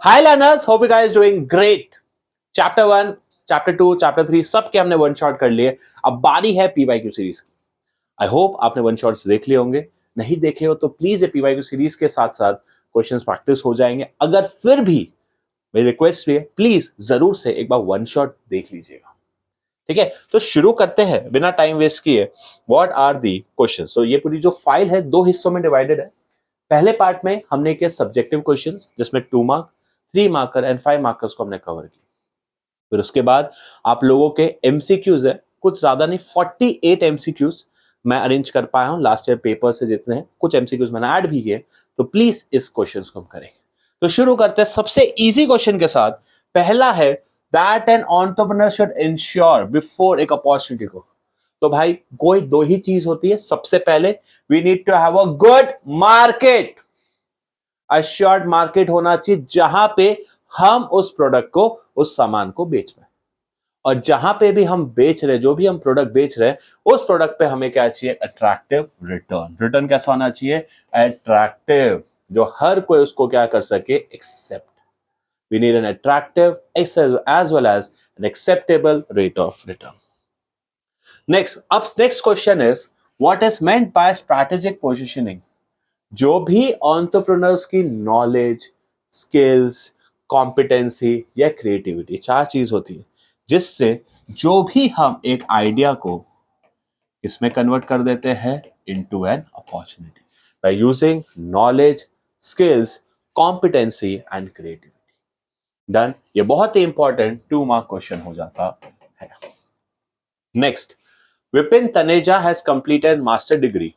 Hi learners, hope you guys doing great. Chapter 1, chapter 2, chapter 3 सबके हमने one shot कर लिए। अब बारी है पीवाईक्यू सीरीज की। आई होप आपने वन शॉट्स देख लिए होंगे। नहीं देखे हो तो प्लीज ये पीवाईक्यू सीरीज के साथ साथ क्वेश्चंस प्रैक्टिस हो जाएंगे। अगर फिर भी मेरी रिक्वेस्ट है, प्लीज जरूर से एक बार वन शॉट देख लीजिएगा। ठीक है, तो शुरू करते हैं बिना टाइम वेस्ट किए। What are the question? So ये पूरी जो फाइल है दो हिस्सों में डिवाइडेड है। पहले पार्ट में हमने किया सब्जेक्टिव क्वेश्चंस जिसमें 2 मार्क, 3 मार्कर एंड 5 मार्कर्स को हमने कवर किया। फिर उसके बाद आप लोगों के एमसीक्यूज है, कुछ ज्यादा नहीं, 48 एमसीक्यूज मैं अरेंज कर पाया हूं लास्ट ईयर पेपर से जितने हैं। कुछ एमसीक्यूज मैंने ऐड भी किए, तो प्लीज इस क्वेश्चन को हम करेंगे। तो शुरू करते हैं सबसे इजी क्वेश्चन के साथ। पहला है that an entrepreneur should ensure before एक अपॉर्चुनिटी को। तो भाई कोई दो ही चीज होती है। सबसे पहले we need to have a good market. Assured market होना चाहिए जहां पे हम उस प्रोडक्ट को, उस सामान को बेच पाए। और जहां पे भी हम बेच रहे, जो भी हम प्रोडक्ट बेच रहे हैं, उस प्रोडक्ट पे हमें क्या चाहिए? Attractive return. रिटर्न कैसा होना चाहिए? अट्रैक्टिव, जो हर कोई उसको क्या कर सके? Accept. We need an attractive as well as an acceptable rate of return. Next, अब next question is what is meant by strategic positioning. जो भी एंटरप्रेन्योर्स की नॉलेज, स्किल्स, कॉम्पिटेंसी या क्रिएटिविटी, चार चीज होती है जिससे जो भी हम एक आइडिया को इसमें कन्वर्ट कर देते हैं into an opportunity by using knowledge, skills, competency and creativity. Done. ये बहुत ही इंपॉर्टेंट 2 मार्क क्वेश्चन हो जाता है। Next, Vipin Taneja has completed master degree.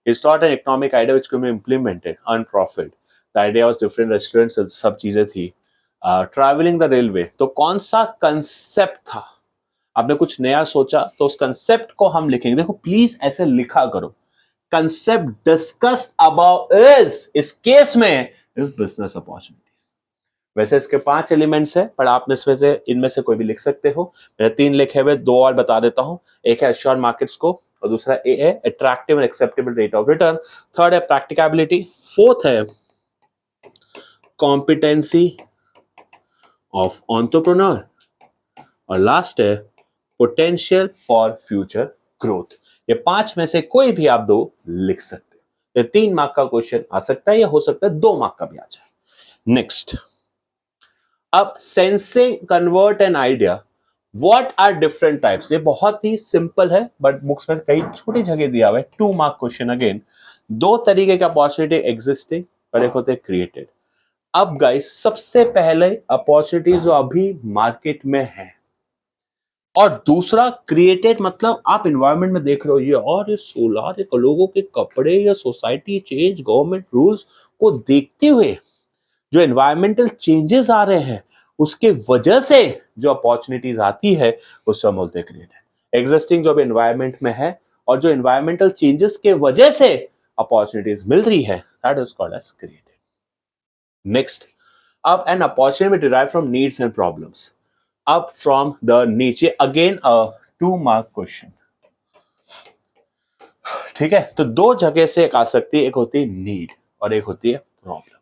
He's taught an economic idea which could be implemented, earn profit. The idea was different restaurants, सब चीजें थी। Travelling the railway, तो कौन सा कंसेप्ट था? आपने कुछ नया सोचा तो उस कंसेप्ट को हम लिखेंगे। देखो प्लीज ऐसे लिखा करो, कंसेप्ट डिस्कस्ड अबाउट इज, इस केस में इज बिजनेस अपॉर्चुनिटी। वैसे इसके 5 एलिमेंट्स है, पर आप इसमें से इनमें से कोई भी लिख सकते हो। मैंने 3 लिखे हुए, 2 और बता देता हूं। एक है एश्योर्ड मार्केट्स को, और दूसरा ए है attractive and acceptable rate of return. Third है प्रैक्टिकबिलिटी। फोर्थ है कॉम्पिटेंसी ऑफ एंटरप्रेन्योर। और लास्ट है पोटेंशियल फॉर फ्यूचर ग्रोथ। ये 5 में से कोई भी आप 2 लिख सकते हो। ये 3 मार्क का क्वेश्चन आ सकता है, या हो सकता है 2 मार्क का भी आ जाए। नेक्स्ट, अब sensing convert an idea, what are different types. ये बहुत ही सिंपल है, बट बुक्स में कई छोटी जगह दिया हुआ है। 2 मार्क क्वेश्चन अगेन। 2 तरीके का अपॉर्चुनिटी एग्जिस्टिंग, पर एक होते क्रिएटेड। अब गाइस सबसे पहले अपॉर्चुनिटी जो अभी मार्केट में है, और दूसरा क्रिएटेड, मतलब आप इन्वायरमेंट में देख रहे हो ये, और ये सोलार, ये लोगों के कपड़े, या सोसाइटी चेंज, गवर्नमेंट रूल्स को देखते हुए जो एनवायरमेंटल चेंजेस आ रहे हैं, उसके वजह से जो अपॉर्चुनिटीज आती है, उसको हम बोलते हैं क्रिएटेड। एग्जिस्टिंग जो एनवायरमेंट में है और जो एनवायरमेंटल चेंजेस के वजह से अपॉर्चुनिटीज मिल रही है, that is called as created. Next, अब an opportunity derive from needs and problems. अब फ्रॉम द नीचे अगेन अ 2 मार्क क्वेश्चन। ठीक है, तो 2 जगह से एक आ सकती है, एक होती है नीड और एक होती है problems.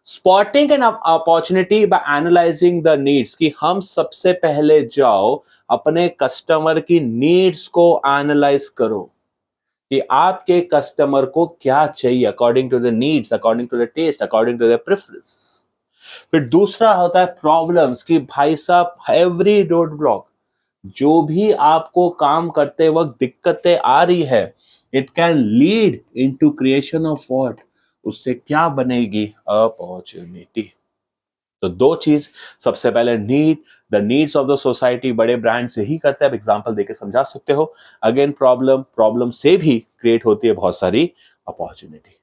Spotting an opportunity by analysing the needs, कि हम सबसे पहले जाओ अपने कस्टमर की नीड्स को एनालाइज करो कि आपके कस्टमर को क्या चाहिए, according to the needs, according to the taste, according to the preference. फिर दूसरा होता है प्रॉब्लम्स, कि भाई साहब एवरी रोड ब्लॉक, जो भी आपको काम करते वक्त दिक्कतें आ रही है, it can lead into creation of what, उससे क्या बनेगी? अपॉर्चुनिटी। तो 2 चीज, सबसे पहले need, the needs of the society बड़े ब्रांड से ही करते हैं, आप एग्जांपल देके समझा सकते हो। अगेन प्रॉब्लम, प्रॉब्लम से भी क्रिएट होती है बहुत सारी अपॉर्चुनिटी।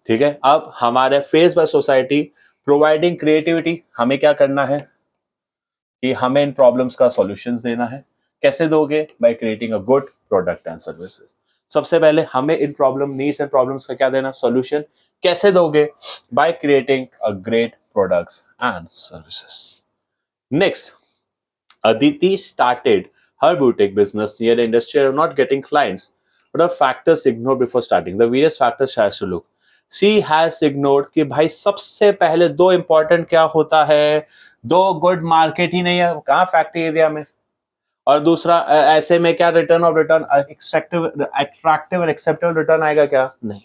ठीक है, अब हमारे face by society providing creativity, हमें क्या करना है कि हमें इन प्रॉब्लम्स का सॉल्यूशंस देना है। कैसे दोगे? By creating a good product and services. सबसे पहले हमें इन प्रॉब्लम, नीड्स एंड प्रॉब्लम्स का क्या देना? सॉल्यूशन। कैसे दोगे? By creating a great products and services. Next, Aditi started her boutique business near the industry of not getting clients. What are factors ignored before starting? The various factors she has to look. She has ignored कि भाई सबसे पहले दो important क्या होता है, दो good market ही नहीं है कहाँ फैक्ट्री एरिया में, और दूसरा ऐसे में क्या रिटर्न ऑफ रिटर्न एक्ट्रैक्टिव और एक्सेप्टेबल रिटर्न आएगा क्या, नहीं।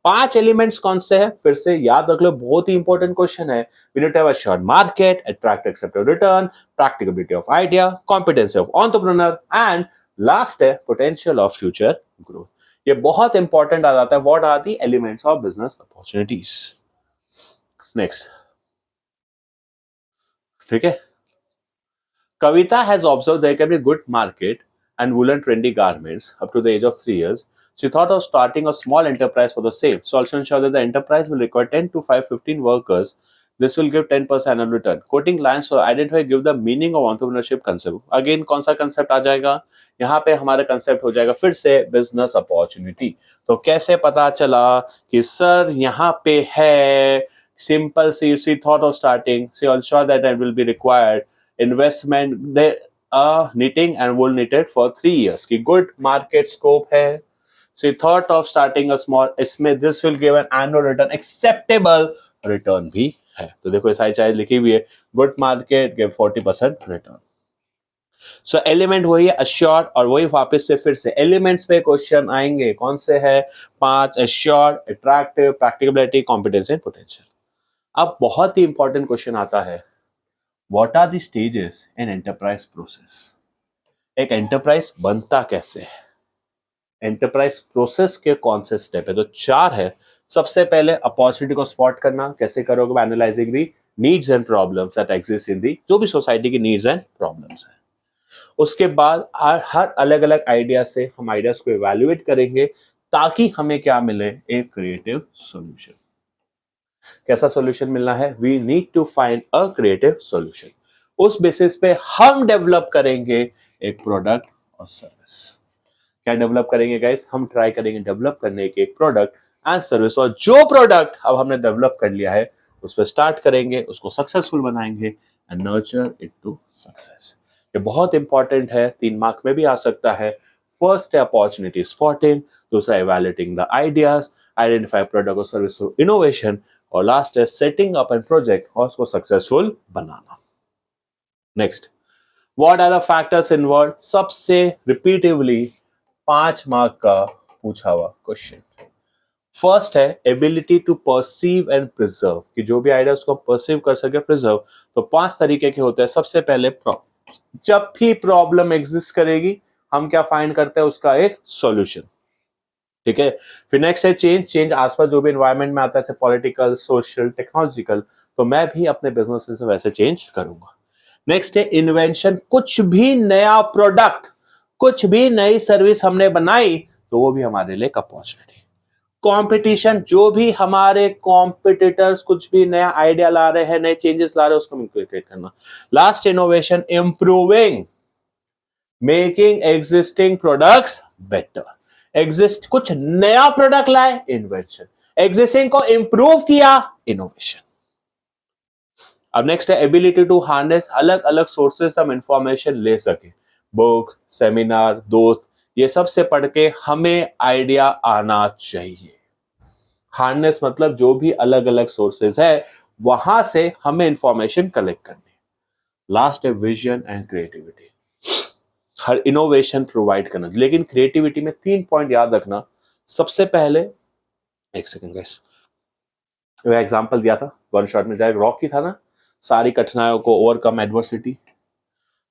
पांच एलिमेंट्स कौन से हैं, फिर से याद रख लो, बहुत ही इंपॉर्टेंट क्वेश्चन है। We need to have a sure market, attractive acceptable return, practicability of idea, competency of entrepreneur and last है पोटेंशियल ऑफ फ्यूचर ग्रोथ। ये बहुत इंपॉर्टेंट आ जाता है, what are the elements of business opportunities. Next, ठीक है। Kavita has observed there can be good market and woolen trendy garments up to the age of 3 years. She thought of starting a small enterprise for the same. So also ensure that the enterprise will require 10 to 15 workers. This will give 10% annual return. Quoting lines to identify give the meaning of entrepreneurship concept. Again कौन सा concept आ जाएगा यहाँ पे, हमारा concept हो जाएगा फिर से business opportunity. तो कैसे पता चला कि सर यहाँ पे है, simple she thought of starting, she ensured that it will be required investment, they knitting and wool knitted for 3 years की गुड मार्केट स्कोप है. So thought of starting a small, इसमें this will give an annual return, acceptable return भी है. तो देखो ऐसा चाहे लिखी हुई है, गुड मार्केट गिव 40% रिटर्न. सो एलिमेंट वही है अश्योर्ड, और वही वापस से फिर से एलिमेंट्स पे क्वेश्चन आएंगे, कौन से है, 5, assured, attractive, practicability, competency and potential. अब बहुत ही इंपॉर्टेंट क्वेश्चन आता है, What are the stages in enterprise process? एक एंटरप्राइज बनता कैसे है, एंटरप्राइज प्रोसेस के कौन से स्टेप है, तो 4 है. सबसे पहले अपॉर्चुनिटी को स्पॉट करना, कैसे करोगे, analysing the needs and problems that exist in the, जो भी सोसाइटी की नीड्स एंड प्रॉब्लम्स है. उसके बाद हर अलग अलग आइडिया से हम आइडियाज को इवैल्यूएट करेंगे ताकि हमें क्या मिले, एक क्रिएटिव सॉल्यूशन. कैसा सॉल्यूशन मिलना है, we need to find a creative solution. उस बेसिस पे हम डेवलप करेंगे एक प्रोडक्ट और सर्विस. क्या डेवलप करेंगे गाइस, हम ट्राई करेंगे डेवलप करने के एक प्रोडक्ट एंड सर्विस, और जो प्रोडक्ट अब हमने डेवलप कर लिया है उस पर स्टार्ट करेंगे, उसको सक्सेसफुल बनाएंगे and nurture it to success. ये बहुत इंपॉर्टेंट है, 3 मार्क में भी आ सकता है. फर्स्ट है अपॉर्चुनिटी स्पॉटिंग, दूसरा evaluating the ideas, identify product और सर्विस थ्रू इनोवेशन, और लास्ट है सेटिंग अप एन प्रोजेक्ट और उसको सक्सेसफुल बनाना. Next, what are the factors involve, सबसे रिपीटिवली 5 मार्क का पूछा हुआ क्वेश्चन. फर्स्ट है ability to perceive and preserve, कि जो भी आइडिया उसको परसीव कर सके, प्रिजर्व. तो 5 तरीके के होते हैं. सबसे पहले जब भी प्रॉब्लम एग्जिस्ट करेगी हम क्या फाइंड करते हैं, उसका एक सॉल्यूशन. ठीक है. फिर नेक्स्ट है चेंज आसपास जो भी एनवायरनमेंट में आता है, पॉलिटिकल, सोशल, टेक्नोलॉजिकल, तो मैं भी अपने बिजनेस से वैसे चेंज करूंगा. नेक्स्ट है इन्वेंशन, कुछ भी नया प्रोडक्ट, कुछ भी नई सर्विस हमने बनाई तो वो भी हमारे लिए अपॉर्चुनिटी. कंपटीशन, जो भी हमारे कॉम्पिटिटर्स कुछ भी नया आइडिया ला रहे हैं, नए चेंजेस ला रहे हैं, उसको इंक्लूड करना. Last innovation, improving, making existing products better. Exist, कुछ नया प्रोडक्ट लाए, इन्वेंशन. एग्जिस्टिंग को इंप्रूव किया, इनोवेशन. अब नेक्स्ट है एबिलिटी टू हार्नेस, अलग अलग सोर्सेस हम इंफॉर्मेशन ले सके, बुक, सेमिनार, दोस्त, ये सब से पढ़ के हमें आइडिया आना चाहिए. हार्नेस मतलब जो भी अलग अलग सोर्सेस है वहां से हमें इंफॉर्मेशन कलेक्ट करनी. लास्ट है vision and creativity, her innovation provide करना. लेकिन क्रिएटिविटी में 3 पॉइंट याद रखना. सबसे पहले, एक सेकंड गाइस, वो एग्जांपल दिया था वन शॉट में, जाए रॉक की था ना, सारी कठिनाइयों को ओवरकम एडवर्सिटी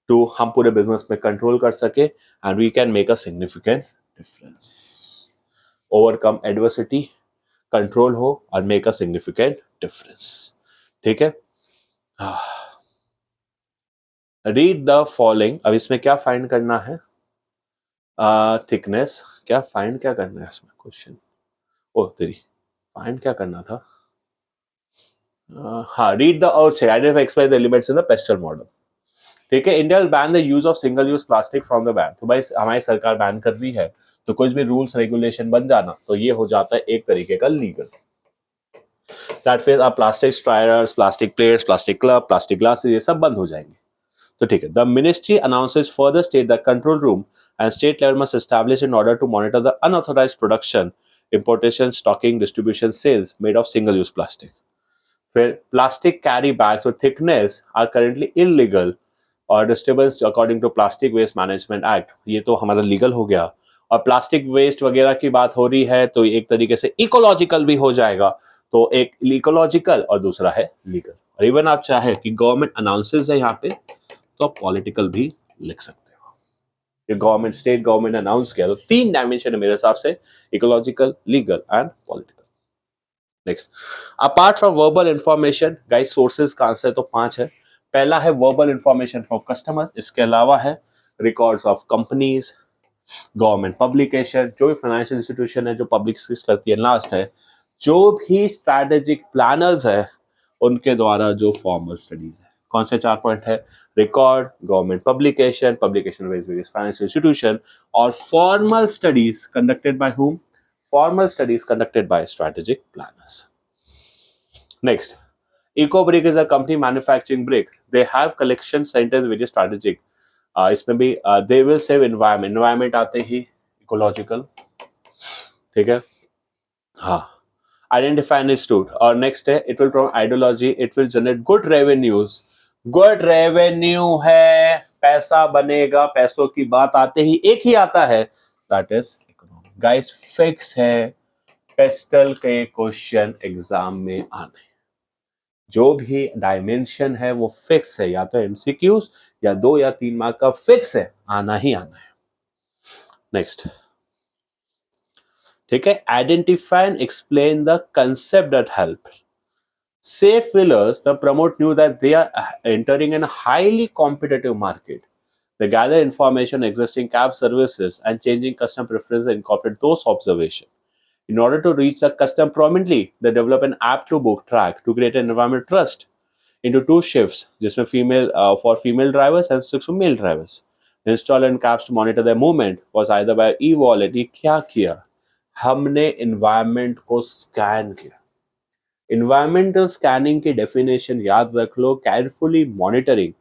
टू हम पूरे बिजनेस में कंट्रोल कर सके and we can make a significant difference. Overcome adversity, control हो और मेक अ सिग्निफिकेंट डिफरेंस. ठीक है. Read the following. अब इसमें क्या फाइंड करना है, थिकनेस, क्या फाइंड क्या करना है इसमें क्वेश्चन, ओ तेरी फाइंड क्या करना था. हाँ, रीड द और identify explain the elements in the pastel model. ठीक है. India will ban the use of single use plastic from the ban. तो भाई हमारी सरकार बैन कर रही है, तो कुछ भी रूल्स रेगुलेशन बन जाना तो ये हो जाता है एक तरीके का लीगल. दैट मींस आप plastic stirrers, plastic plates, plastic club, plastic glasses, ये सब बंद हो जाएंगे. तो ठीक है. The ministry announces further state the control room and state level must establish in order to monitor the unauthorised production importation, stocking, distribution, sales made of single use plastic. फिर plastic carry bags with thickness are currently illegal और disturbance according to plastic waste management act, ये तो हमारा legal हो गया। और plastic waste वगैरह की बात हो रही है तो एक तरीके से इकोलॉजिकल भी हो जाएगा। तो एक इकोलॉजिकल और दूसरा है लीगल। और इवन आप चाहे कि गवर्नमेंट अनाउंसेस है यहाँ पे तो आप पॉलिटिकल भी लिख सकते हो। ये गवर्नमेंट, स्टेट गवर्नमेंट अनाउंस किया तो 3 डायमेंशन है मेरे हिसाब से, ecological, legal and political. Next, apart from verbal information, guys sources कहां से, तो 5 है। पहला है वर्बल इंफॉर्मेशन फ्रॉम कस्टमर्स, इसके अलावा है records of companies, government publication, जो भी फाइनेंशियल इंस्टीट्यूशन है जो पब्लिक करती है। लास्ट है जो भी स्ट्रैटेजिक प्लानर्स है उनके द्वारा जो फॉर्मल स्टडीज है। कौन से 4 पॉइंट है, record, government publication, publication various financial institution और formal studies conducted by whom, formal studies conducted by strategic planners. Next, EcoBrick is a company manufacturing brick. They have collection centers which is strategic. इसमें भी they will save environment. Environment आते ही ecological, ठीक है, हाँ। Identify an institute और next है it will promote ideology. It will generate good revenues. Good revenue है, पैसा बनेगा, पैसों की बात आते ही एक ही आता है, that is गाइस फिक्स है पेस्टल के क्वेश्चन एग्जाम में आने। जो भी डायमेंशन है वो फिक्स है, या तो एमसीक्यूज या 2 या 3 मार्क का फिक्स है, आना ही आना है। नेक्स्ट, ठीक है, identify and explain the concept that help safe willers. The promote knew that they are entering in a highly competitive market. They gather information, existing cab services, and changing customer preferences and incorporate those observations. In order to reach the customer prominently, they develop an app to book track to create an environment trust into 2 shifts, जिसमें female for female drivers and 6 for male drivers. They install and cabs to monitor their movement was either by e-wallet. ये क्या किया, हमने environment को scan किया। Environmental scanning की definition याद रख लो, carefully monitoring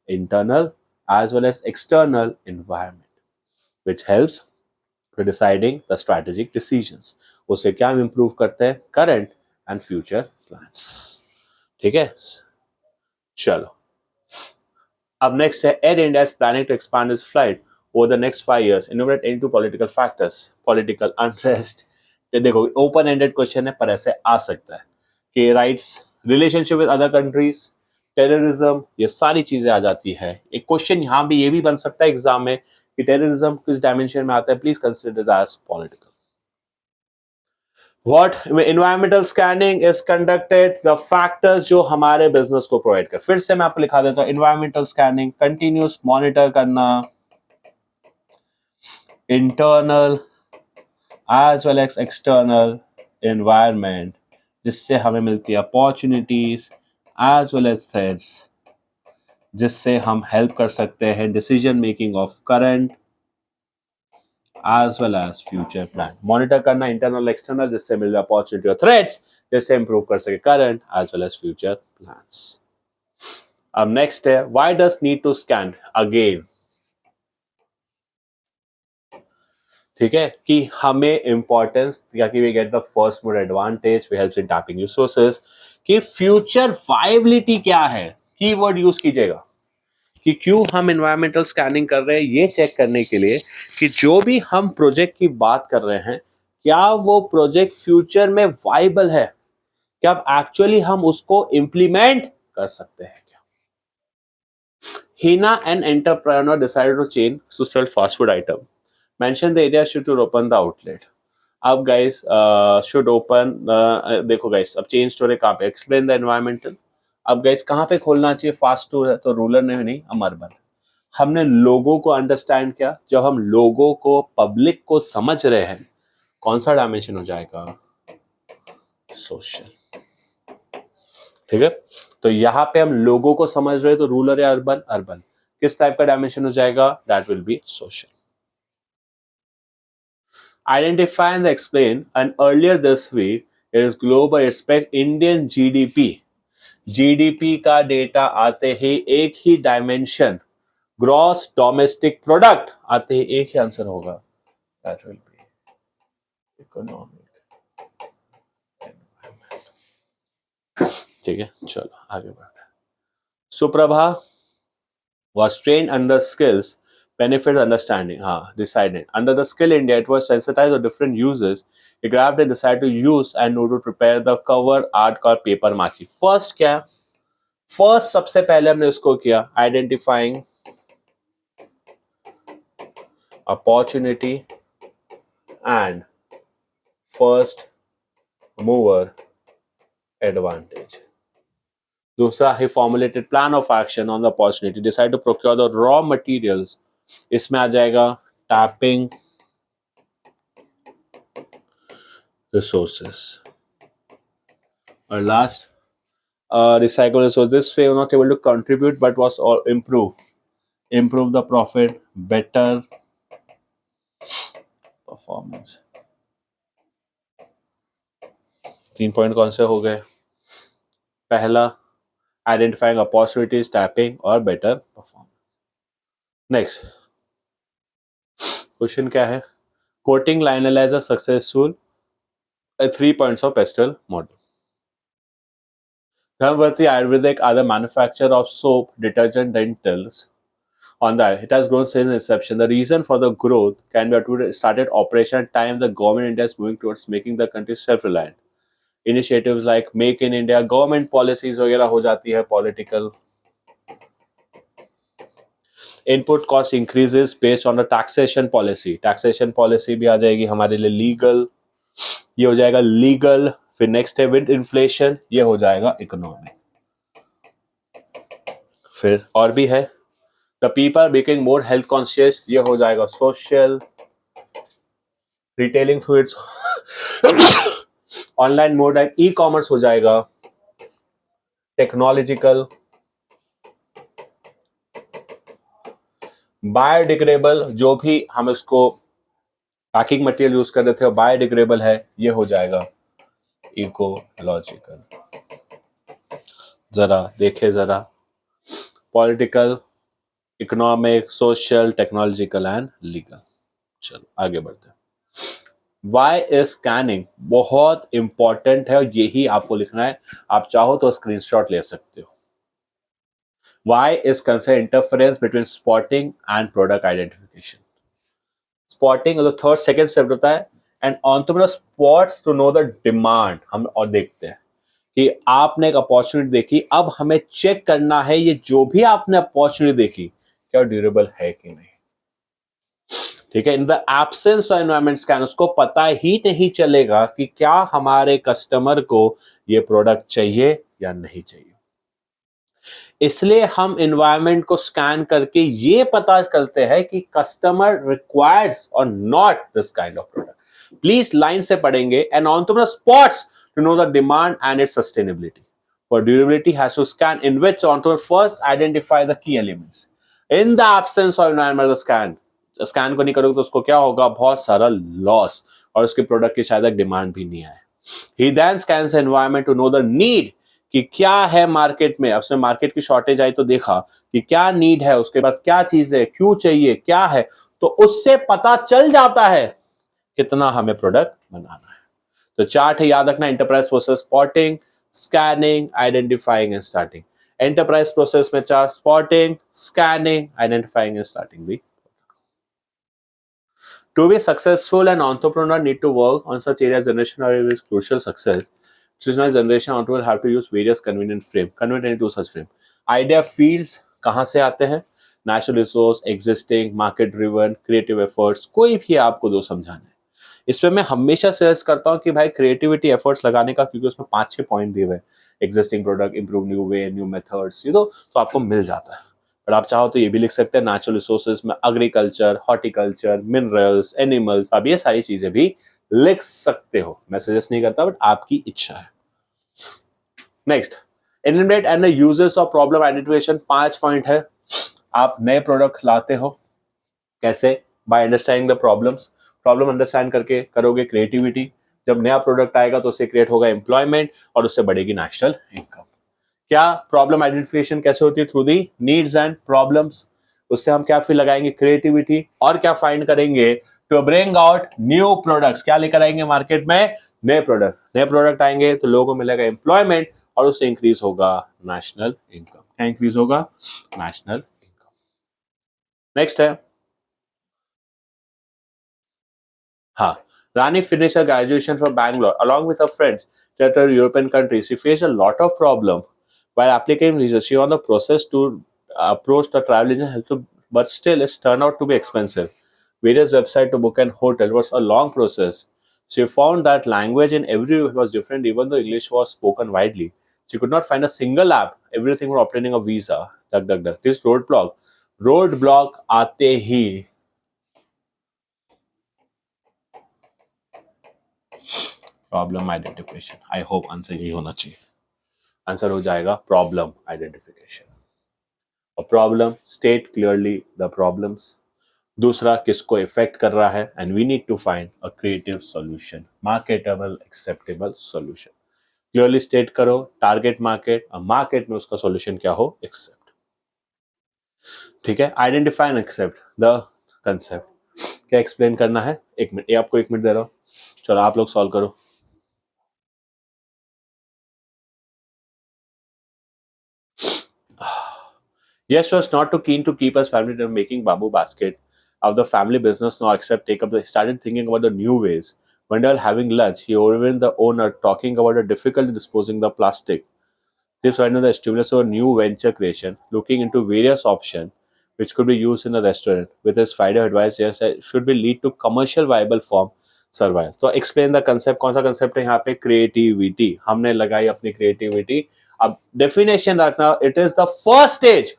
internal as well as external environment, which helps to deciding the strategic decisions. उससे क्या हम improve करते हैं, current and future plans, ठीक है। चलो, अब next है Air India is planning to expand its flight over the next 5 years. Enumerate into political factors. Political unrest, देखो ओपन एंडेड क्वेश्चन है पर ऐसे आ सकता है कि rights, relationship with other countries, terrorism, ये सारी चीजें आ जाती है। एक क्वेश्चन यहाँ भी ये भी बन सकता है एग्जाम में कि टेररिज्म किस डायमेंशन में आता है, please consider as political. What environmental scanning is conducted, the factors जो हमारे बिजनेस को प्रोवाइड कर, फिर से मैं आपको लिखा देता हूँ, एनवायरमेंटल स्कैनिंग कंटिन्यूस मॉनिटर करना internal as well as external environment, जिससे हमें मिलती है opportunities as well as threats, जिससे हम हेल्प कर सकते हैं decision making of current as well as future plan. Monitor करना इंटरनल एक्सटर्नल, जिससे मिल रहा अपॉर्चुनिटी और थ्रेट्स, जिससे इंप्रूव कर सके current as well as future plans. अब नेक्स्ट है why does need to scan again, ठीक है, कि हमें इंपॉर्टेंस या कि we get the first mode advantage, we helps in tapping resources, कि फ्यूचर वायबिलिटी क्या है, कीवर्ड यूज कीजिएगा कि क्यों हम एनवायरमेंटल स्कैनिंग कर रहे हैं, ये चेक करने के लिए कि जो भी हम प्रोजेक्ट की बात कर रहे हैं क्या वो प्रोजेक्ट फ्यूचर में वायबल है, क्या एक्चुअली हम उसको इंप्लीमेंट कर सकते हैं क्या। Hina, an entrepreneur, decided to change to sell fast food item. Mention the area should to open the outlet. अब गाइस शुड ओपन, देखो गाइस अब चेंज स्टोर है कहाँ पे, एक्सप्लेन द एनवायरमेंटल। अब गाइस कहाँ पे खोलना चाहिए, फास्ट फूड है तो रूरल में नहीं, हम अर्बन। हमने लोगों को अंडरस्टैंड किया, जब हम लोगों को, पब्लिक को समझ रहे हैं, कौन सा डायमेंशन हो जाएगा, सोशल, ठीक है। तो यहाँ पे हम लोगों को समझ रहे हैं तो रूरल या अर्बन, अर्बन किस टाइप का डायमेंशन हो जाएगा, that will B social. Identify and explain, and earlier this week it is global, expect Indian GDP का डेटा आते ही एक ही डायमेंशन, ग्रॉस डोमेस्टिक प्रोडक्ट आते ही एक ही आंसर होगा, that will be economic ठीक है, चलो आगे बढ़ते हैं। Suprabha was trained under skills, benefits, understanding. Decided. Under the skill India, it was sensitized to different uses. He grabbed and decided to use and know to prepare the cover art का paper माची. First क्या? First सबसे पहले हमने उसको किया identifying opportunity and first mover advantage. दूसरा, he formulated plan of action on the opportunity, decided to procure the raw materials. इसमें आ जाएगा tapping resources. और last, recycle resources. This way, not able to contribute but was all improve the profit, better performance. 3 point कौन से हो गए? पहला, identifying opportunities, tapping और better performance. Next question क्या है? Coating lineal as a successful 3 points of pestle model. Dharmavati Ayurvedic are the manufacturer of soap, detergent, dentals. On that, it has grown since inception. The reason for the growth can be attributed started operation at time the government India is moving towards making the country self-reliant. Initiatives like Make in India, government policies वगैरह हो जाती है, political. Input cost increases based on the taxation policy. Taxation policy भी आ जाएगी हमारे लिए. Legal, ये हो जाएगा legal. फिर next है with inflation, ये हो जाएगा economic. फिर और भी है, the people becoming more health conscious, ये हो जाएगा social. Retailing through its online mode है, e-commerce हो जाएगा. Technological. बायोडिग्रेडेबल, जो भी हम इसको पैकिंग मटेरियल यूज कर रहे थे बायोडिग्रेडेबल है, ये हो जाएगा इकोलॉजिकल. जरा देखे जरा, political, economic, social, technological and legal. चलो आगे बढ़ते हैं. वाई इज स्कैनिंग बहुत इंपॉर्टेंट है और यही आपको लिखना है. आप चाहो तो स्क्रीनशॉट ले सकते हो. Why is considered interference between spotting and product identification. Spotting the second step होता है, and entrepreneur spots to know the demand. हम और देखते हैं कि आपने एक अपॉर्चुनिटी देखी, अब हमें चेक करना है ये जो भी आपने अपॉर्चुनिटी देखी क्या ड्यूरेबल है कि नहीं. ठीक है. इन the absence of environment scan उसको पता ही नहीं चलेगा कि क्या हमारे कस्टमर को ये प्रोडक्ट चाहिए या नहीं चाहिए. इसलिए हम एनवायरनमेंट को स्कैन करके ये पता करते हैं कि कस्टमर रिक्वायर्स और not this kind of product. Please line से पढ़ेंगे. An entrepreneur spots to know the demand and its sustainability. For durability has to scan in which entrepreneur first identify the key elements. In the absence of environmental scan को नहीं करोगे तो उसको क्या होगा? बहुत सारा लॉस और उसके प्रोडक्ट की शायद डिमांड भी नहीं आए. He then scans environment to know the need कि क्या है मार्केट में. अब से मार्केट की शॉर्टेज आई तो देखा कि क्या नीड है, उसके पास क्या चीज है, क्यों चाहिए, क्या है, तो उससे पता चल जाता है कितना हमें प्रोडक्ट बनाना है. तो चार्ट है, याद रखना. Enterprise process spotting, scanning, identifying and starting. Enterprise process में चार, spotting, scanning, identifying and starting भी. To be successful, an entrepreneur need to work on such areas generation is crucial success. Traditional generation entrepreneur have to use various convenient into such frame. Idea fields कहाँ से आते हैं? Natural resource, existing, market driven, creative efforts. कोई भी आपको दो समझाना है. इसमें मैं हमेशा सजेस्ट करता हूँ कि भाई क्रिएटिविटी एफर्ट्स लगाने का, क्योंकि उसमें 5-6 पॉइंट दिए हुए. Existing product, improve new way, new methods, ये तो आपको मिल जाता है. पर आप चाहो तो ये भी लिख सकते हैं नेचुरल रिसोर्सेज में एग्रीकल्चर, हॉर्टिकल्चर, मिनरल्स, एनिमल्स. आप ये सारी चीजें भी लिख सकते हो. मैं सजेस्ट नहीं करता, बट आपकी इच्छा है. Next, eliminate and the uses of problem identification. 5 point है. आप नए प्रोडक्ट लाते हो कैसे? By understanding the problems. Problem understand करके करोगे क्रिएटिविटी. जब नया प्रोडक्ट आएगा तो उससे क्रिएट होगा एम्प्लॉयमेंट और उससे बढ़ेगी नेशनल इनकम. क्या प्रॉब्लम आइडेंटिफिकेशन कैसे होती है? Through the needs and problems. उससे हम क्या फिर लगाएंगे? क्रिएटिविटी. और क्या फाइंड करेंगे? To bring out new products. क्या लेकर आएंगे मार्केट में? नए प्रोडक्ट. नए प्रोडक्ट आएंगे तो लोगों को मिलेगा एम्प्लॉयमेंट और उससे इंक्रीज होगा नेशनल इनकम। क्या इंक्रीज होगा? National income. नेक्स्ट है, हाँ, Rani finished her graduation from Bangalore along with her friends that are European countries. She faced a lot of problem while applying visa. She was on the process to approach the travel agent help to, but still it's turned out to be expensive. Various websites to book an hotel was a long process. She found that language in every was different, even though English was spoken widely. She could not find a single app. Everything was obtaining a visa. Duck, duck, duck. This roadblock आते ही problem identification. I hope answer यही होना चाहिए। Answer हो जाएगा problem identification. और problem, state clearly the problems. दूसरा, किसको इफेक्ट कर रहा है, and we need to find a creative solution, marketable acceptable solution. Clearly state करो टारगेट मार्केट, और मार्केट में उसका सॉल्यूशन क्या हो, एक्सेप्ट। ठीक है, identify and accept the concept. क्या एक्सप्लेन करना है? 1 मिनट, ये आपको 1 मिनट दे रहा हूं, चलो आप लोग सॉल्व करो। Yes was not too keen to keep us family from making bamboo basket of the family business now except take up the started thinking about the new ways. One day while having lunch, he overwhelmed the owner talking about the difficulty disposing the plastic. This was the stimulus of a new venture creation, looking into various options which could be used in the restaurant. With his Friday advice, yes, it should be lead to commercial viable form survive. तो explain the concept. कौन सा concept है यहाँ पे? Creativity. हमने लगाई अपनी creativity. अब definition रखना, it is the first stage.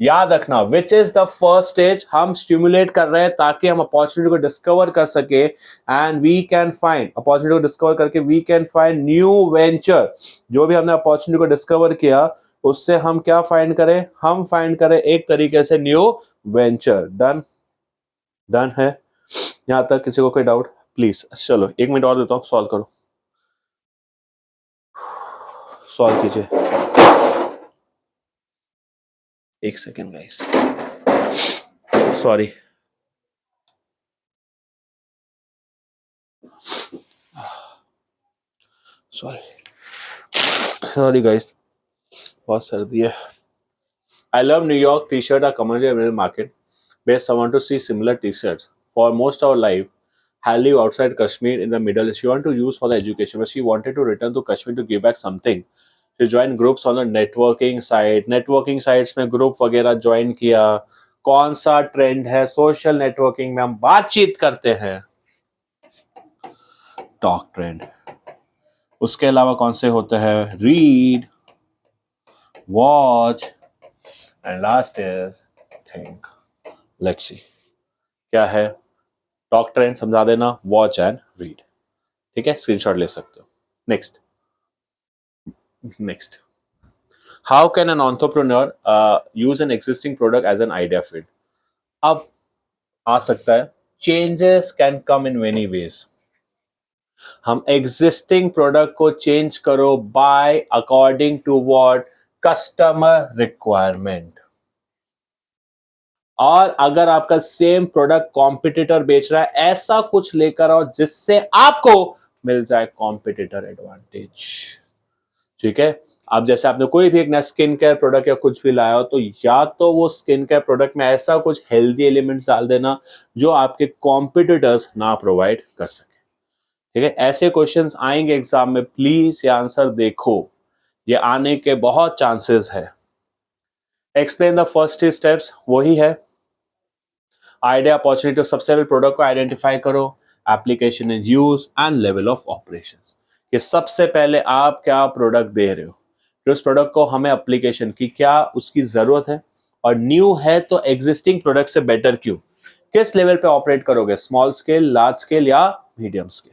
याद रखना, which is the first stage. हम स्टिमुलेट कर रहे हैं ताकि हम अपॉर्चुनिटी को डिस्कवर कर सके, and we can find opportunity को डिस्कवर करके we can find new venture. जो भी हमने अपॉर्चुनिटी को डिस्कवर किया उससे हम क्या फाइंड करें? हम फाइंड करें एक तरीके से न्यू वेंचर। डन, डन है यहां तक? किसी को कोई डाउट? प्लीज चलो 1 मिनट और देता हूं, सॉल्व करो, सॉल्व कीजिए। 1 second guys, sorry. Sorry guys, बहुत सर्दी है। I love New York. T-shirt are commonly available in the market. Based, I want to see similar T-shirts. For most of our life, I live outside Kashmir in the Middle East. She wanted to use for the education, but she wanted to return to Kashmir to give back something. She joined groups on the networking site. Networking sites में group वगैरह join किया। कौन सा trend है social networking में? हम बातचीत करते हैं, टॉक ट्रेंड। उसके अलावा कौन से होते हैं? Read, watch, and last is think. Let's see क्या है। टॉक ट्रेंड समझा देना, वॉच एंड रीड। ठीक है, स्क्रीनशॉट ले सकते हो। Next, next, how can an entrepreneur use an existing product as an idea feed? अब आ सकता है, changes can come in many ways. हम एग्जिस्टिंग प्रोडक्ट को चेंज करो by according to what? Customer requirement. और अगर आपका सेम प्रोडक्ट कॉम्पिटिटर बेच रहा है, ऐसा कुछ लेकर आओ जिससे आपको मिल जाए कॉम्पिटिटर एडवांटेज। ठीक है, अब जैसे आपने कोई भी एक नया स्किन केयर प्रोडक्ट या कुछ भी लाया हो, तो या तो वो स्किन केयर प्रोडक्ट में ऐसा कुछ हेल्दी एलिमेंट्स डाल देना जो आपके कॉम्पिटिटर्स ना प्रोवाइड कर सके। ठीक है, ऐसे क्वेश्चंस आएंगे एग्जाम में, प्लीज ये आंसर देखो, ये आने के बहुत चांसेस है। एक्सप्लेन द फर्स्ट स्टेप्स, वही है आइडिया, अपॉर्चुनिटी। सबसे पहले प्रोडक्ट को आइडेंटिफाई करो, application in use and level of operations. कि सबसे पहले आप क्या प्रोडक्ट दे रहे हो, फिर उस प्रोडक्ट को हमें एप्लीकेशन की क्या उसकी जरूरत है, और न्यू है तो एग्जिस्टिंग प्रोडक्ट से बेटर क्यों, किस लेवल पे ऑपरेट करोगे, स्मॉल स्केल, लार्ज स्केल या medium scale.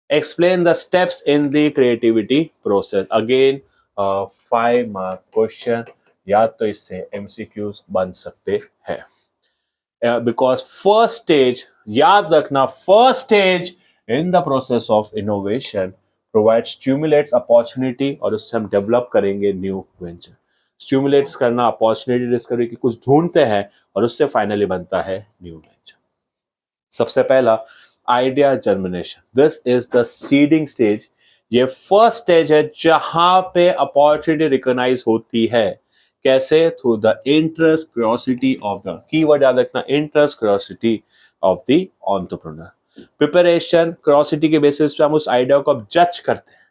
Explain the steps in the creativity process. Again 5 mark question, या तो इससे एमसीक्यूज बन सकते हैं। बिकॉज फर्स्ट स्टेज, याद रखना, first stage in the process of innovation provide stimulates opportunity, और उससे हम डेवलप करेंगे न्यू वेंचर। स्टिमुलेट्स करना, अपॉर्चुनिटी डिस्कवरी की कुछ ढूंढते हैं और उससे फाइनली बनता है न्यू वेंचर। सबसे पहला idea germination, this is the seeding stage ये फर्स्ट स्टेज है जहां पे अपॉर्चुनिटी रिकॉग्नाइज होती है। कैसे? Through the interest curiosity of the, keyword याद रखना, interest curiosity of the entrepreneur. Preparation, curiosity के बेसिस पे हम उस आइडिया को अब जज करते हैं,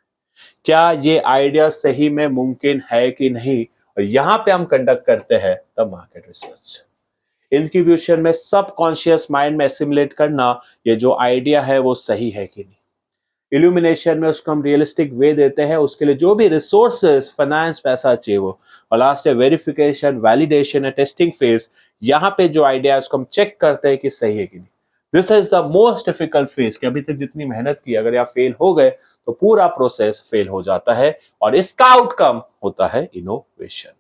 क्या ये आइडिया सही में मुमकिन है कि नहीं, और यहां पे हम कंडक्ट करते हैं द मार्केट रिसर्च। इंक्यूबेशन में सबकॉन्शियस माइंड में एसिमुलेट करना ये जो आइडिया है वो सही है कि नहीं। इल्यूमिनेशन में उसको हम रियलिस्टिक वे देते हैं, उसके लिए जो भी रिसोर्सेज, फाइनेंस, पैसा चाहिए वो। और लास्ट है वेरिफिकेशन, वैलिडेशन है, टेस्टिंग फेज। यहाँ पे जो आइडिया है उसको हम चेक करते हैं कि सही है कि नहीं। This is the most difficult phase, कि अभी तक जितनी मेहनत की अगर आप फेल हो गए तो पूरा प्रोसेस फेल हो जाता है, और इसका आउटकम होता है इनोवेशन।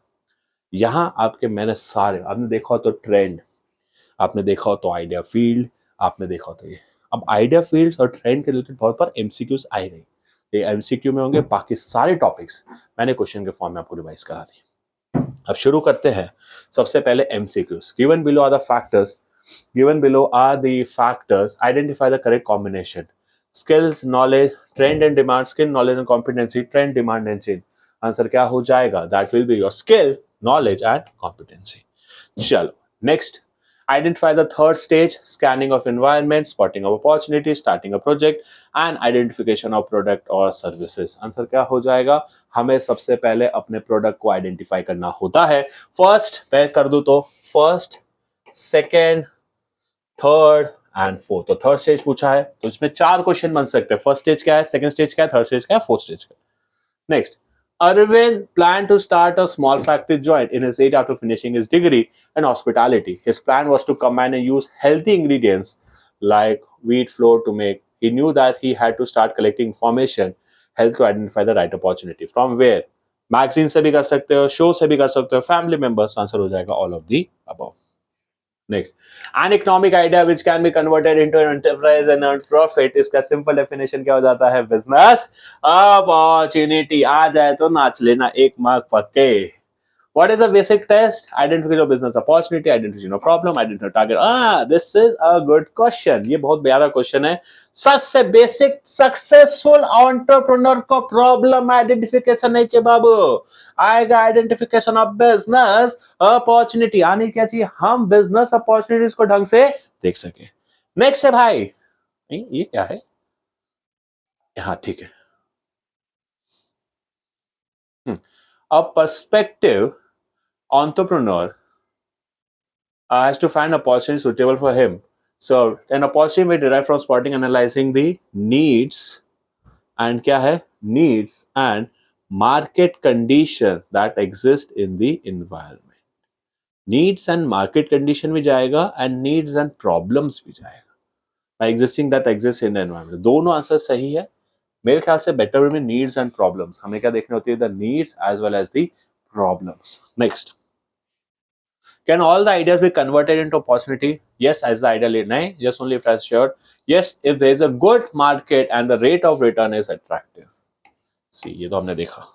यहाँ आपके मैंने सारे, आपने देखा हो तो ट्रेंड, आपने देखा हो तो आइडिया फील्ड, आपने देखा हो तो ये। अब आइडिया फील्ड और ट्रेंड के रिलेटेड बहुत बार एमसीक्यूज आए नहीं, ये एमसीक्यू में होंगे, बाकी सारे टॉपिक्स मैंने क्वेश्चन के फॉर्म में आपको रिवाइज करा दी। अब शुरू करते हैं। सबसे पहले MCQs. Given below are the factors, given below are the factors, identify the correct combination. Skills, knowledge, trend and demand, skill, knowledge and competency, trend, demand and change. Answer क्या हो जाएगा? That will be your skill, knowledge and competency. चलो next, identify the third stage, scanning of environment, spotting of opportunity, starting a project and identification of product or services। Answer क्या हो जाएगा? हमें सबसे पहले अपने प्रोडक्ट को आइडेंटिफाई करना होता है। फर्स्ट मैं कर दूं तो first, second, third and fourth. तो थर्ड स्टेज पूछा है तो इसमें 4 क्वेश्चन बन सकते हैं। फर्स्ट स्टेज क्या है, सेकंड स्टेज क्या है, थर्ड स्टेज क्या है, फोर्थ स्टेज क्या है। Next, Arvind planned to start a small factory joint in his age after finishing his degree in hospitality. His plan was to combine and use healthy ingredients like wheat flour to make. He knew that he had to start collecting information, help to identify the right opportunity. From where? Magazine से भी कर सकते हो, show से भी कर सकते हो, family members। आंसर हो जाएगा all of the above. Next, an economic idea which can be converted into an enterprise and earn profit, इसका simple definition क्या हो जाता है? business opportunity। आ जाए तो नाच लेना, 1 मार्क पक्के। What is a basic test? Identification of business opportunity, identification of problem, identify target. This is a good question. ये बहुत प्यारा क्वेश्चन है। सबसे बेसिक सक्सेसफुल एंटरप्रेन्योर को प्रॉब्लम आइडेंटिफिकेशन नहीं चाहिए बाबू, आएगा आइडेंटिफिकेशन ऑफ बिजनेस अपॉर्चुनिटी। आने क्या चाहिए? हम बिजनेस अपॉर्चुनिटीज को ढंग से देख सके। नेक्स्ट है भाई, ये क्या है? हाँ ठीक है। A perspective entrepreneur has to find opportunity suitable for him. So an opportunity may derive from spotting, analyzing the needs and क्या है? Needs and market condition that exist in the environment. Needs and market condition भी जाएगा and needs and problems भी जाएगा। Existing that exists in the environment। दोनों answer सही है। मेरे ख्याल से बेटर में नीड्स एंड प्रॉब्लम्स, हमें क्या देखनी होती है? The needs as well as the problems. Next, can all the ideas be converted into opportunity? Yes, as the idea lead. nahin, yes only if assured. Yes, if there is a good market and the rate of return is attractive. See, ये तो हमने देखा।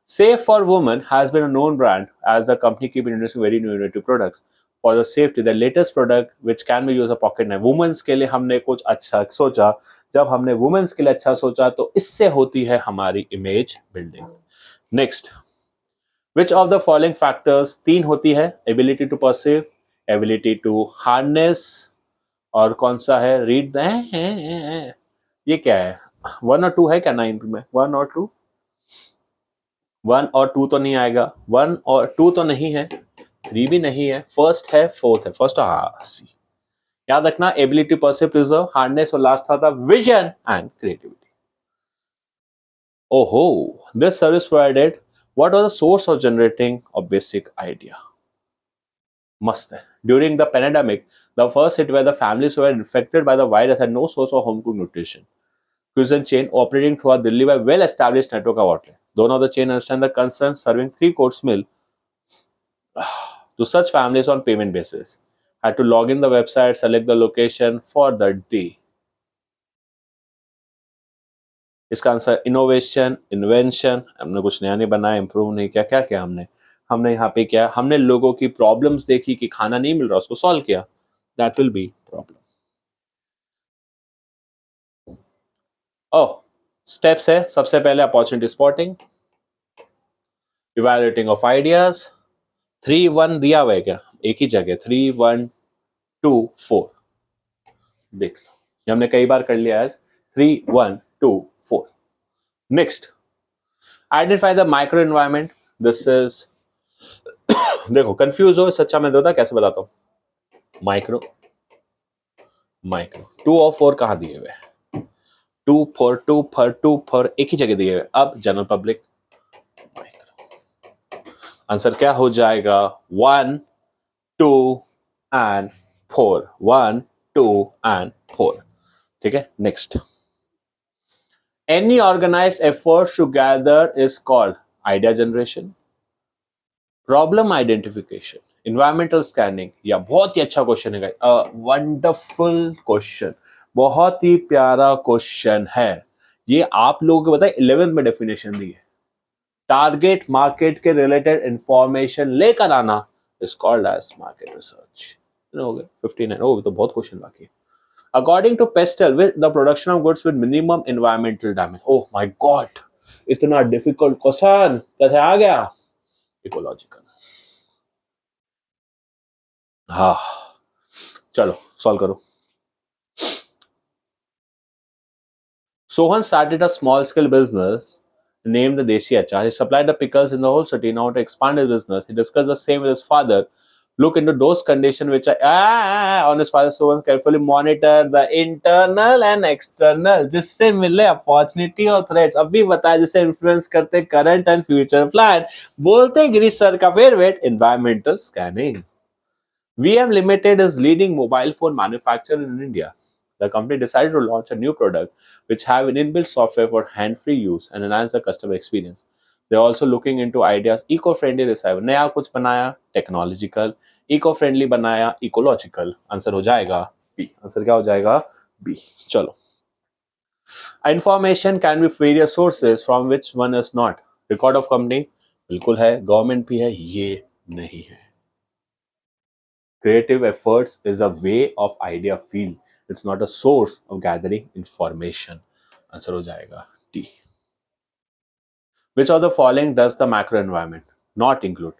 Safe for Women has been a known brand as the company keep introducing very new innovative products for the safety. The latest product which can be used a pocket knife. Women's के लिए हमने कुछ अच्छा सोचा। जब हमने women's के लिए अच्छा सोचा तो इससे होती है हमारी image building. Next, which of the following factors, 3 होती है, ability to perceive, ability to harness, और कौन सा है? रीड द, ये क्या है? 1 और 2 है क्या 9 में? 1 और 2, 1 और 2 तो नहीं आएगा, 1 और 2 तो नहीं है, 3 भी नहीं है, फर्स्ट है, फोर्थ है। फर्स्ट, हाँ सी। याद रखना, एबिलिटी परसीव, प्रिजर्व, हार्डनेस, और लास्ट था विजन एंड क्रिएटिविटी। ओहो, this service provided, what was the source of generating a basic idea? मस्त है। During the pandemic, the first hit where the families who were infected by the virus had no source of home cooked nutrition. Cuisine chain operating throughout Delhi by well-established network of outlets. Dono the chain understand the concern, serving 3-course meal to such families on payment basis. Had to log in the website, select the location for the day. इसका answer innovation, invention. हमने कुछ नया नहीं बनाया, improve नहीं किया, क्या किया हमने? हमने यहाँ पे क्या, हमने लोगों की प्रॉब्लम्स देखी कि खाना नहीं मिल रहा, उसको सॉल्व किया। That will B problem. Oh, steps है, सबसे पहले opportunity spotting, evaluating of ideas, 3-1 दिया हुआ है क्या, एक ही जगह 3-1-2-4, देख लो ये हमने कई बार कर लिया आज, 3-1-2-4। Next, identify the micro environment, this is, देखो कंफ्यूज हो सच्चा मैं देता कैसे बताता हूं, माइक्रो माइक्रो 2 और 4 कहां दिए हुए, 2 4 एक ही जगह दिए हुए, अब जनरल पब्लिक, आंसर क्या हो जाएगा, 1 2 and 4, 1 2 and 4, ठीक है। Next, any organise effort together is called idea generation, problem identification, environmental scanning, या बहुत ही अच्छा क्वेश्चन है, वंडरफुल क्वेश्चन, बहुत ही प्यारा क्वेश्चन है ये, आप लोगों को पता है 11th में डेफिनेशन दी है, टारगेट मार्केट के रिलेटेड इंफॉर्मेशन लेकर आना is called as market research. हो गए 59, ओ तो बहुत क्वेश्चन बाकी है। According to PESTEL with the production of goods with minimum environmental damage, oh my God इतना डिफिकल्ट क्वेश्चन कैसे आ गया, इकोलॉजिकल, हाँ चलो सॉल्व करो। Sohan started a small scale business named the Desi Achar. He supplied the pickles in the whole city. Now to expand his business, he discussed the same with his father. Look into those conditions which are on his father. Sohan carefully monitor the internal and external, जिससे मिले opportunity और threats. अभी बताया जिसे influence करते current and future plan. बोलते Girish sir का favorite environmental scanning. VM Limited is leading mobile phone manufacturer in India. The company decided to launch a new product which have an inbuilt software for hand-free use and enhance the customer experience. They are also looking into ideas eco-friendly recycle. नया कुछ बनाया technological, eco friendly बनाया ecological, answer हो जाएगा B. Answer क्या हो जाएगा, B. चलो, information can be various sources from which one is not, record of company बिल्कुल है, गवर्नमेंट भी है, ये नहीं है। Creative efforts is a way of idea field. It's not a source of gathering information. Answer हो जाएगा D. Which of the following does the macro environment not include?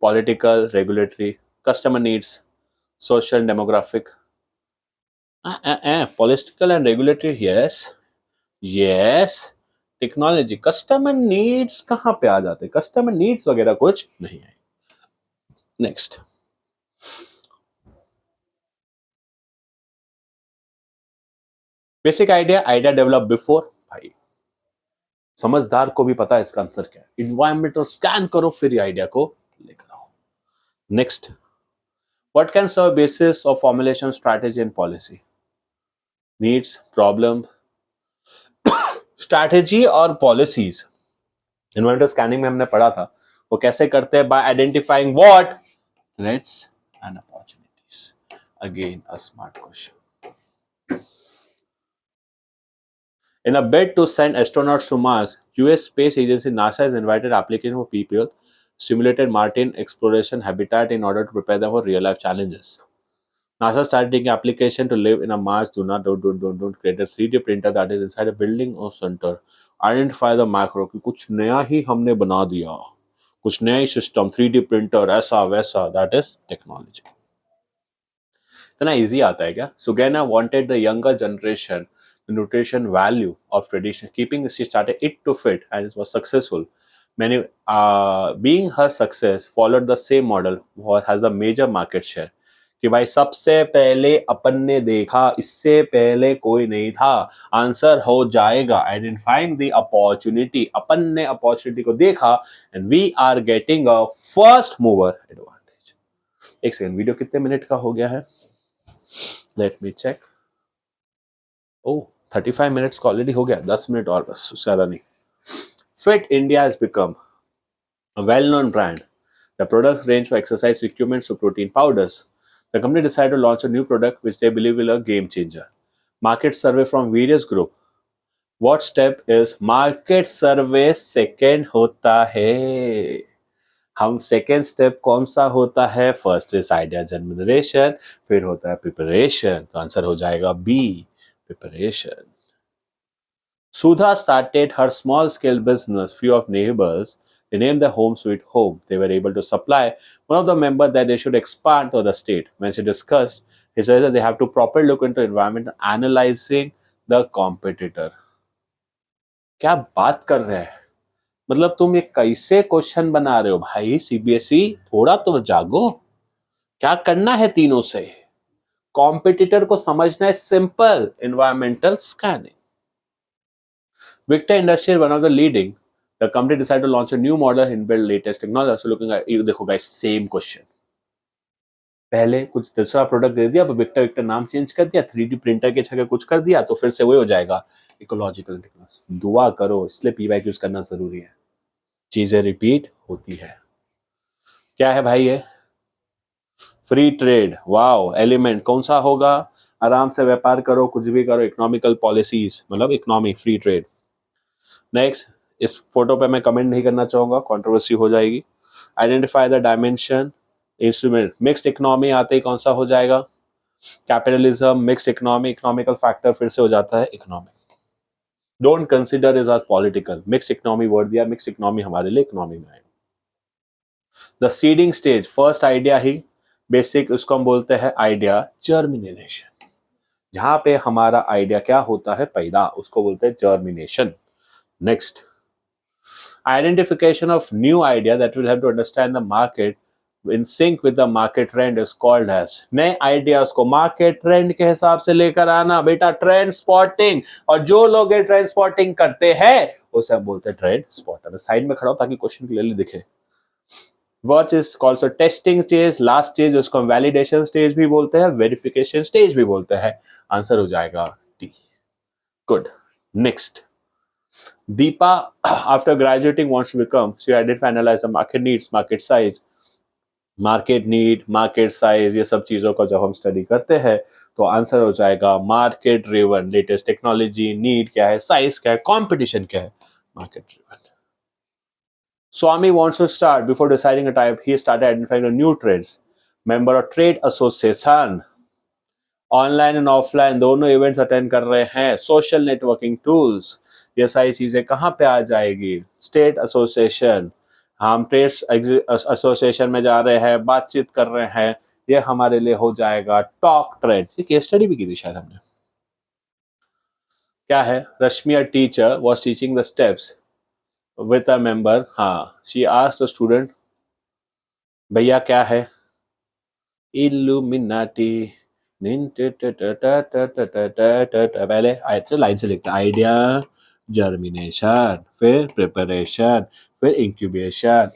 Political, regulatory, customer needs, social, demographic. Political and regulatory, yes. Yes. Technology, customer needs कहां पे आ जाते, customer needs वगैरह कुछ नहीं है। Next, basic idea, idea develop before, भाई समझदार को भी पता है इसका आंसर क्या है, इन्वायरमेंटल स्कैन करो फिर आइडिया को लेकर आओ। Next, what can serve basis of formulation strategy and policy, needs, problem, strategy और पॉलिसीज। इन्वायरमेंटल स्कैनिंग में हमने पढ़ा था वो कैसे करते हैं, by identifying what, threats and opportunities. Again a smart question. In a bid to send astronauts to Mars, US space agency NASA has invited applicants for people simulated Martian exploration habitat in order to prepare them for real life challenges. NASA started taking application to live in a Mars. Don't create a 3D printer that is inside a building or center. Identify the macro कि कुछ नया ही हमने बना दिया, कुछ नया ही system, 3D printer ऐसा वैसा, दैट इज टेक्नोलॉजी। इतना इजी आता है क्या? Sugena wanted the younger generation the nutrition value of tradition, keeping she started it to fit and it was successful. Many being her success followed the same model has a major market share. कि भाई सबसे पहले अपन ने देखा, इससे पहले कोई नहीं था, आंसर हो जाएगा आइडेंटिफाइंग द अपॉर्चुनिटी। अपन ने अपॉर्चुनिटी को देखा and we are getting a first mover advantage. एक सेकंड, वीडियो कितने मिनट का हो गया है? Let me check. Oh 35 minutes का ऑलरेडी हो गया, 10 मिनट और बस, उससे ज्यादा नहीं। Fit India has become a well-known brand. The products range from exercise equipment to protein powders. The company decided to launch a new product which they believe will be a game changer. Market survey from various group. What step is market survey second होता है? हम second step कौन सा होता है? First is idea generation, फिर होता है प्रिपरेशन। तो आंसर हो जाएगा B, preparation. Sudha started her small scale business, few of neighbors. They named the home sweet home. They were able to supply. One of the members that they should expand to the state. When she discussed, he said that they have to properly look into environment, analyzing the competitor. क्या बात कर रहे हैं? मतलब तुम ये कैसे question बना रहे हो भाई? सीबीएसई थोड़ा तो जागो। क्या करना है तीनों से? कॉम्पिटिटर को समझना है simple, environmental scanning. Victor Industries, one of the leading, the company decided to launch a new model in build latest technology. So looking at, you देखो guys, same question. पहले कुछ दूसरा प्रोडक्ट दे दिया, अब विक्टर नाम चेंज कर दिया, 3D printer के जगह कुछ कर दिया, तो फिर से वही हो जाएगा इकोलॉजिकल टेक्नोलॉजी. दुआ करो, इसलिए पीवाई यूज करना जरूरी है. चीजें रिपीट होती है. क्या है भाई ये? Free trade. वाओ. एलिमेंट कौन सा होगा? आराम से व्यापार करो, कुछ भी करो. इकोनॉमिकल पॉलिसीज मतलब इकोनॉमी, फ्री ट्रेड. नेक्स्ट, इस फोटो पे मैं कमेंट नहीं करना चाहूंगा, कंट्रोवर्सी हो जाएगी. Identify the dimension. Instrument. Mixed economy आते ही कौन सा हो जाएगा? Capitalism, mixed economy, economical factor फिर से हो जाता है economic. Don't consider is as political. Mixed economy word दिया, मिक्स्ड इकोनॉमी हमारे लिए इकोनॉमी में आएगा. The seeding stage, first idea ही बेसिक, उसको हम बोलते हैं आइडिया जर्मिनेशन. जहां पे हमारा आइडिया क्या होता है? पैदा, उसको बोलते हैं germination. Next, identification of new idea that will help to understand the market in sync with the market trend is called as. नए आइडियाज को मार्केट ट्रेंड के हिसाब से लेकर आना बेटा, ट्रेंड स्पॉटिंग. और जो लोग ये ट्रेंड स्पॉटिंग करते हैं उसे हम बोलते हैं ट्रेंड स्पॉटर. साइड में खड़ा हो ताकि क्वेश्चन क्लियरली दिखे. What is called so testing stage, last stage, उसको हम वैलिडेशन स्टेज भी बोलते हैं, वेरिफिकेशन स्टेज भी बोलते हैं. आंसर हो जाएगा D. Good. Next, Deepa, after graduating, wants to become, so you identify, analyze the market needs, market size, market need, market size. ये सब चीज़ों का जब हम स्टडी करते हैं तो आंसर हो जाएगा market driven. Latest technology, need क्या है, साइज क्या है, कंपटीशन क्या है, market driven. Swami wants to start, before deciding a type, he started identifying the new trends. Member of trade association, online and offline दोनों events attend कर रहे हैं. सोशल नेटवर्किंग टूल्स, ये सारी चीजें कहाँ पे आ जाएगी? स्टेट एसोसिएशन, हम ट्रेड एसोसिएशन में जा रहे हैं, बातचीत कर रहे हैं, ये हमारे लिए हो जाएगा टॉक ट्रेंड. ये केस स्टडी भी की थी शायद हमने. क्या है? Rashmi a teacher was teaching the steps with a member. हाँ, शी आस्क्ड द स्टूडेंट, भैया क्या है? इल्यूमिनाटी. पहले लाइन से लिखते हैं आइडिया जर्मिनेशन, फिर प्रिपरेशन, फिर इंक्यूबेशन,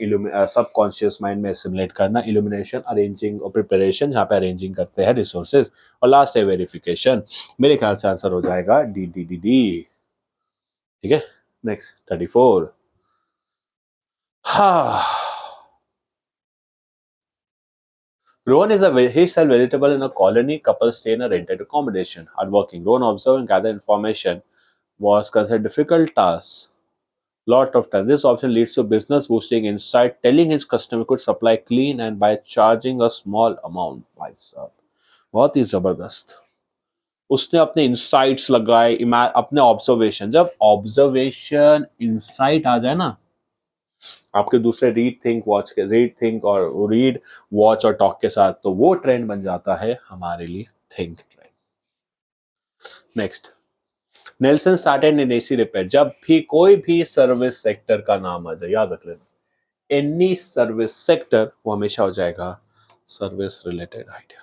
सबकॉन्शियस माइंड में सिमुलेट करना, इल्यूमिनेशन, अरेंजिंग और प्रिपरेशन, जहाँ पे अरेंजिंग करते हैं रिसोर्सेज, और लास्ट है वेरिफिकेशन. मेरे ख्याल से आंसर हो जाएगा डी डी डी डी. ठीक है. नेक्स्ट 34. हाँ, Rowan is he sell vegetable in a colony. Couples stay in a rented accommodation. Hardworking. Rowan observe and gather information was considered difficult task. Lot of time. This option leads to business boosting insight, telling his customer could supply clean and by charging a small amount. भाई साहब, बहुत ही जबरदस्त. उसने अपने insights लगाए, अपने observation. जब observation insight आ जाए ना आपके दूसरे रीड थिंक और रीड वॉच और टॉक के साथ, तो वो ट्रेंड बन जाता है हमारे लिए think trend. Next, Nelson started in AC repair. जब भी कोई भी सर्विस सेक्टर का नाम आ जाए, याद रख लेना, एनी सर्विस सेक्टर, वो हमेशा हो जाएगा service related idea.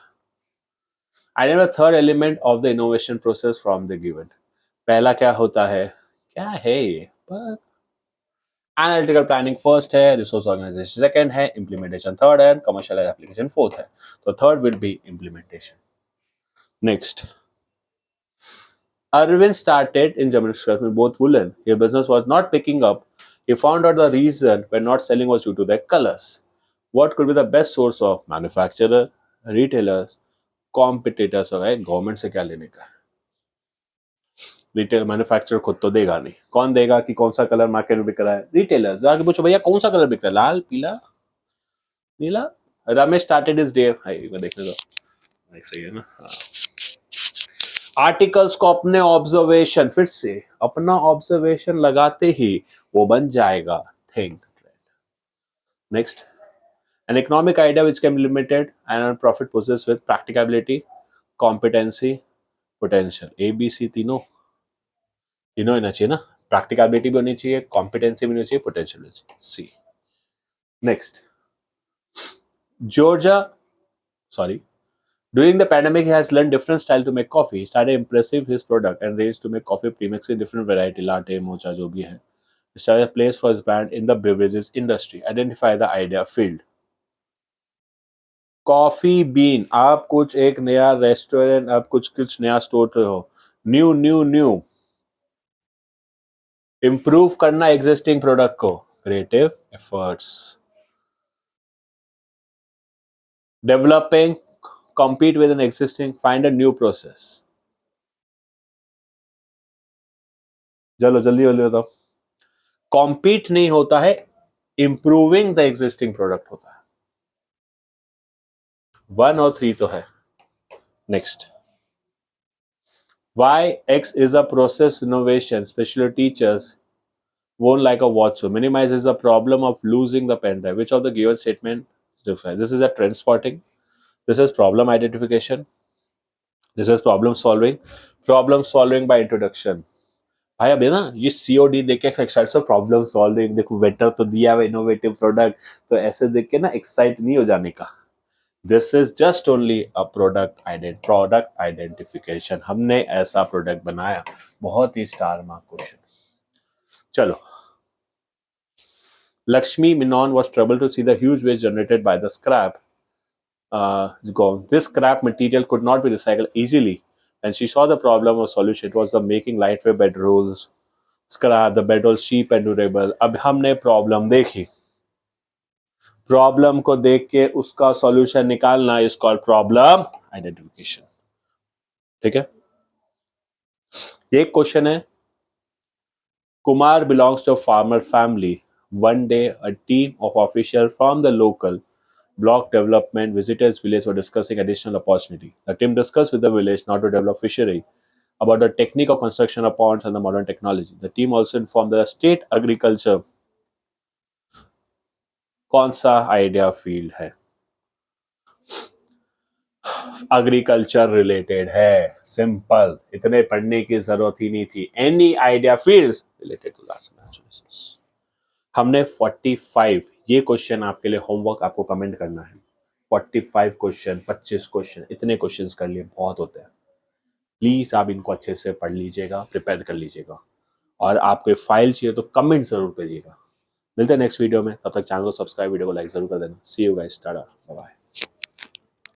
Identify third element of the innovation process from the given. पहला क्या होता है? क्या है ये? एनालिटिकल प्लानिंग फर्स्ट है, रिसोर्स ऑर्गेनाइजेशन सेकंड है, इंप्लीमेंटेशन थर्ड है, कमर्शियल एप्लीकेशन फोर्थ है. तो third will be implementation. Next, Arvind started in Jammu with both woolen. His business was not picking up. He found out the reason when not selling was due to their colors. What could be the best source of manufacturer, retailers, competitors? Okay, government से क्या लेने का? Retail manufacturer खुद तो देगा नहीं. कौन देगा कि कौन सा कलर मार्केट में बिक रहा है? रिटेलर्स. जाके पूछो भैया कौन सा कलर बिक रहा है, लाल, पीला, नीला. रमेश स्टार्टेड हिज डे, हाय देखने दो, सही है ना. आर्टिकल्स को अपने ऑब्जर्वेशन, फिर से अपना ऑब्जर्वेशन लगाते ही वो बन जाएगा think. Next, an economic idea which can be limited and profit possessed with practicability, competency, potential. A B C तीनों तीनों होना चाहिए ना, प्रैक्टिकबिलिटी भी होनी चाहिए, कॉम्पिटेंसी भी होनी चाहिए, पोटेंशियल भी होनी चाहिए। C. Next, Georgia, sorry, during the pandemic he has learned different style to make coffee. He started impressive his product and raised to make coffee premixing different variety, latte, mocha, जो भी है. He started a place for his brand in the beverages industry. Identify the idea field. Coffee bean, आप कुछ एक नया restaurant, आप कुछ कुछ नया स्टोर रहे हो, न्यू न्यू न्यू, इंप्रूव करना एग्जिस्टिंग प्रोडक्ट को, creative efforts, developing, compete with an existing, find a new process. चलो जल्दी जल्दी बताओ। कॉम्पीट नहीं होता है, इंप्रूविंग द एग्जिस्टिंग प्रोडक्ट होता है। 1 और 3 तो है। Next, why X is a process innovation, special teachers won't like a watch, so minimizes the problem of losing the pen drive. Which of the given statement is different? This is a trend spotting, this is problem identification, this is problem solving by introduction. भाई अभी ना ये COD देख के excite से problem solving, देखो waiter तो दिया है इनोवेटिव प्रोडक्ट, तो ऐसे देख के ना एक्साइट नहीं हो जाने का। This is just only a product identification, हमने ऐसा प्रोडक्ट बनाया। बहुत ही स्टार मार्क क्वेश्चन। चलो, Lakshmi Menon was troubled to see the huge waste generated by the scrap. This scrap material could not be recycled easily, and she saw the problem or solution. It was the making lightweight bed rolls. Scrap the bed rolls cheap and durable. अब हमने problem देखी, problem को देख के उसका solution निकालना is called problem identification. ठीक है, एक क्वेश्चन है, Kumar belongs to a farmer family. One day, a team of officials from the local block development visited his village for discussing additional opportunity. The team discussed with the village not to develop fishery, about the technique of construction of ponds and the modern technology. The team also informed the state agriculture. कौन सा idea field है? Agriculture related है, simple, इतने पढ़ने की जरूरत ही नहीं थी। Any idea fields related to large analysis. हमने 45, ये क्वेश्चन आपके लिए होमवर्क, आपको कमेंट करना है। 45 क्वेश्चन, 25 क्वेश्चन, इतने क्वेश्चंस कर लिए बहुत होते हैं। प्लीज आप इनको अच्छे से पढ़ लीजिएगा, प्रिपेयर कर लीजिएगा, और आपको फाइल चाहिए तो कमेंट जरूर करिएगा। मिलते हैं नेक्स्ट वीडियो में, तब तक चैनल को सब्सक्राइब, वीडियो को लाइक जरूर कर देना। See you guys, tata, bye bye.